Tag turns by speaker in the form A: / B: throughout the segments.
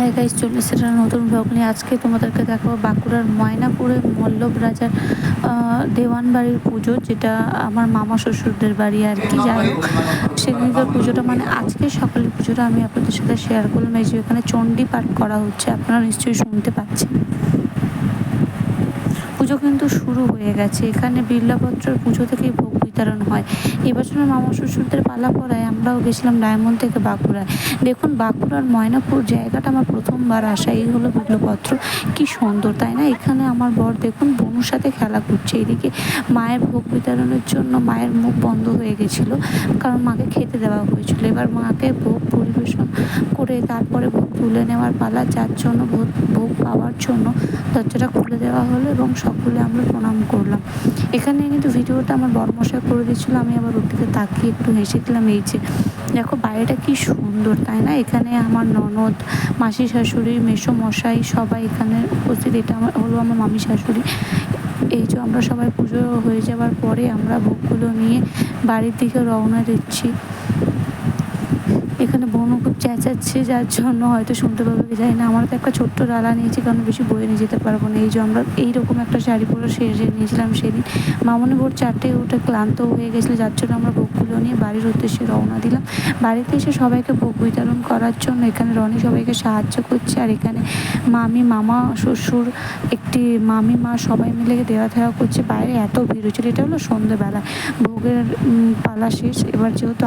A: হ্যাঁ গাইস, চলে এসেছে নতুন ব্লগ নিয়ে। আজকে তোমাদেরকে দেখাবো বাঁকুড়ার ময়নাপুরে মল্লব রাজার দেওয়ান বাড়ির পুজো, যেটা আমার মামা শ্বশুরদের বাড়ি আর কি। যাই হোক, সেখানকার পুজোটা মানে আজকে সকালের পুজোটা আমি আপনাদের সাথে শেয়ার করলাম। এই যে এখানে চণ্ডী পাঠ করা হচ্ছে, আপনারা নিশ্চয়ই শুনতে পাচ্ছেন। পুজো কিন্তু শুরু হয়ে গেছে। এখানে বিল্লাপত্রের পুজো থেকেই ভোগ বিতরণ হয়। এবছরের মামা শ্বশুরদের পালা পড়ায় আমরাও গেছিলাম ডায়মন্ড থেকে বাঁকুড়ায়। দেখুন, বাঁকুড়ার ময়নাপুর জায়গাটা আমার প্রথমবার আসা। এই হলো বিল্লপত্র, কি সুন্দর তাই না? এখানে আমার বর দেখুন বনুর সাথে খেলা করছে। এদিকে মায়ের ভোগ বিতরণের জন্য মায়ের মুখ বন্ধ হয়ে গেছিলো, কারণ মাকে খেতে দেওয়া হয়েছিল। এবার মাকে ভোগ পরিবেশন করে তারপরে ভোগ তুলে নেওয়ার পালা, যার জন্য ভোগ পাওয়ার জন্য দরজাটা খুলে দেওয়া হলো এবং সকলে আমরা প্রণাম করলাম। এখানে কিন্তু ভিডিওটা আমার বড়মশাই করে দিয়েছিলো, আমি আবার ওর দিকে তাকিয়ে একটু হেসেছিলাম। এই যে দেখো বাইরেটা কি সুন্দর তাই না? এখানে আমার ননদ, মাসি শাশুড়ি, মেসো মশাই সবাই এখানে উপস্থিত। এটা হলো আমার মামি শাশুড়ি। এই যে আমরা সবাই পুজো হয়ে যাওয়ার পরে আমরা ভোগগুলো নিয়ে বাড়ির দিকে রওনা দিচ্ছি। এখানে বোনও খুব চেঁচাচ্ছে, যার জন্য হয়তো শুনতে পাবে কি জানি না। আমরা তো একটা ছোট্ট ডালা নিয়েছি, কারণ বেশি বয়ে নিয়ে যেতে পারবো না। এই যে আমরা এইরকম একটা শাড়ি পরে সেরে নিয়েছিলাম সেদিন। মামনি ভোর 4টে উঠে ক্লান্ত হয়ে গেছিলো, যার জন্য আমরা ভোগগুলো নিয়ে বাড়ির উদ্দেশ্যে রওনা দিলাম। বাড়িতে এসে সবাইকে ভোগ বিতরণ করার জন্য এখানে রনি সবাইকে সাহায্য করছে। আর এখানে মামি, মামা, শ্বশুর, একটি মামি, মা সবাই মিলে দেওয়া থেওয়া করছে। বাইরে এত ভিড় হয়েছিল। এটা হলো সন্ধ্যেবেলা, ভোগের পালা শেষ। এবার যেহেতু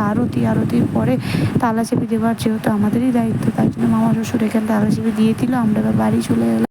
A: আরতির পরে তালা চেপে দেওয়ার যেহেতু আমাদেরই দায়িত্ব, তাই জন্য মামা শ্বশুর এখানে তালা চেপে দিয়ে দিল। আমরা এবার বাড়ি চলে এলাম।